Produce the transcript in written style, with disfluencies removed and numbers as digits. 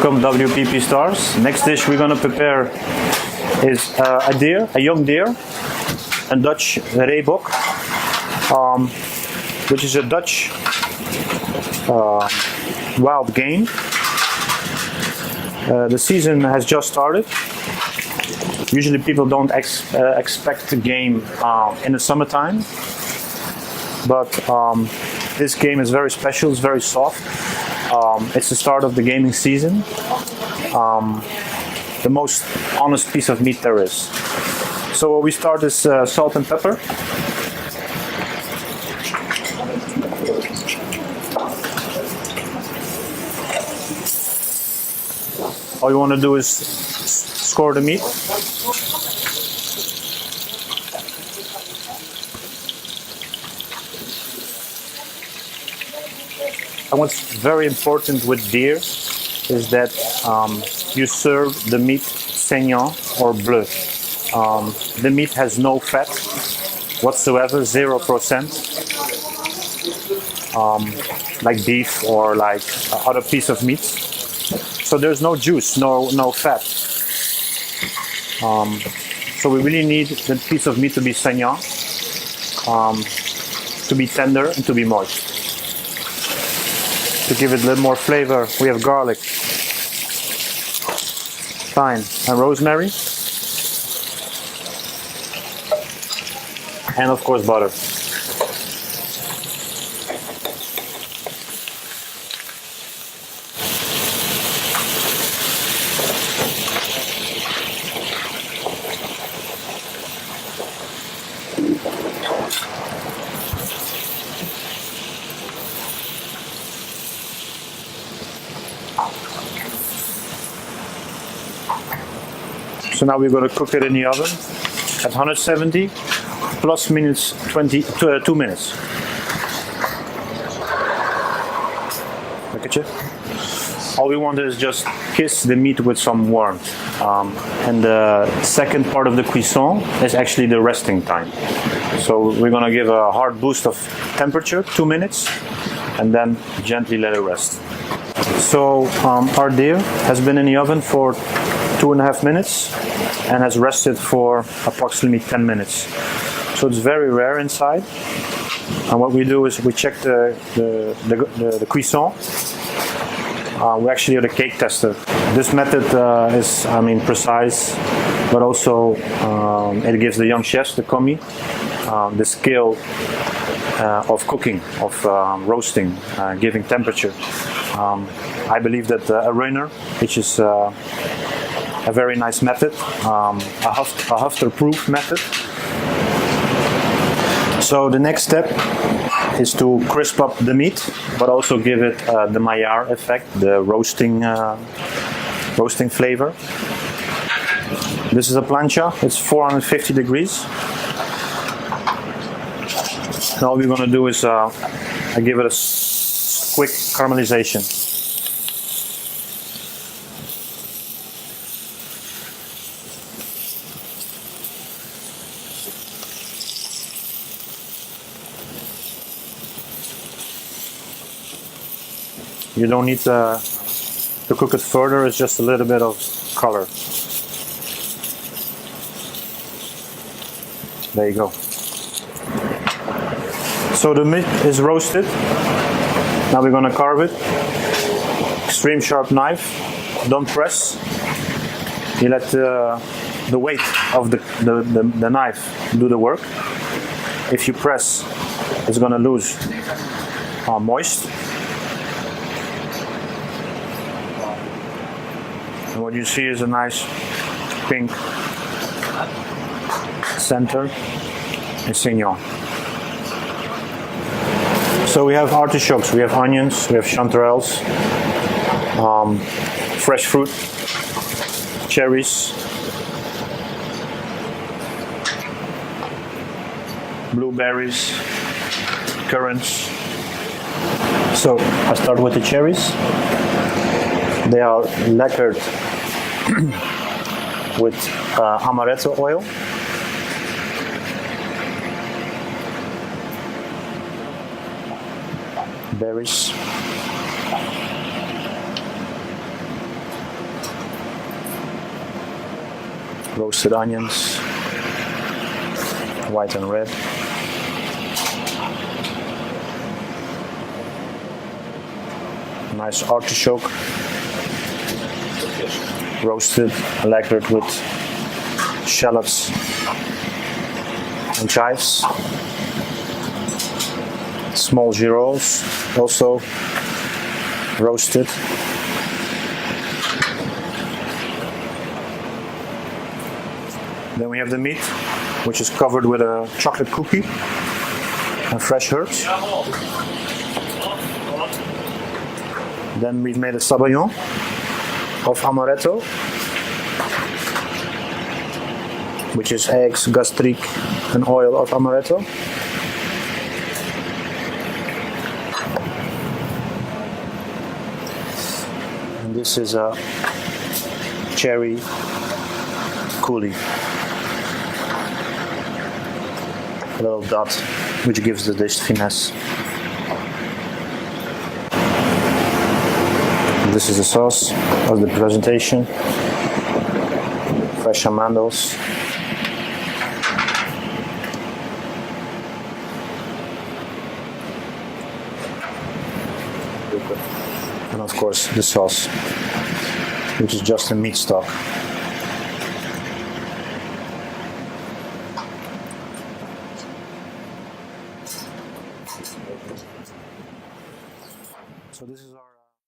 Welcome WPP stars. Next dish we're going to prepare is a young deer, a Dutch reebok, which is a Dutch wild game. The season has just started. Usually people don't expect the game in the summertime, but this game is very special, it's very soft. It's the start of the gaming season. The most honest piece of meat there is. So what we start is salt and pepper. All you want to do is score the meat. And what's very important with deer is that you serve the meat saignant or bleu. The meat has no fat whatsoever, 0%, like beef or like other piece of meat. So there's no juice, no fat. So we really need the piece of meat to be saignant, to be tender and to be moist. To give it a little more flavor, we have garlic, thyme and rosemary, and of course butter. So now we're going to cook it in the oven at 170 plus minutes 2 minutes. Look at you. All we want is just kiss the meat with some warmth. And the second part of the cuisson is actually the resting time. So we're going to give a hard boost of temperature, 2 minutes, and then gently let it rest. So our deer has been in the oven for 2.5 minutes and has rested for approximately 10 minutes. So it's very rare inside. And what we do is we check the cuisson. We actually are the cake tester. This method is, precise, but also it gives the young chefs, the commis, the skill of cooking, of roasting, giving temperature. I believe that a runner, which is a very nice method, a Hafter-proof method. So the next step is to crisp up the meat, but also give it the Maillard effect, the roasting flavor. This is a plancha, it's 450 degrees. And all we're going to do is give it a quick caramelization. You don't need to cook it further, it's just a little bit of color. There you go. So the meat is roasted. Now we're going to carve it. Extreme sharp knife. Don't press. You let the weight of the knife do the work. If you press, it's going to lose moist. And what you see is a nice pink center and saignant. So we have artichokes, we have onions, we have chanterelles, fresh fruit, cherries, blueberries, currants. So I start with the cherries. They are lacquered with amaretto oil. Berries. roasted onions, white and red. Nice artichoke, roasted and lacquered with shallots and chives. Small gyros, also roasted. Then we have the meat, which is covered with a chocolate cookie and fresh herbs. Then we've made a sabayon of amaretto, which is eggs, gastrique, and oil of amaretto. And this is a cherry coulis, a little dot, which gives the dish finesse. This is the sauce of the presentation. Fresh amandos. And of course the sauce, which is just a meat stock.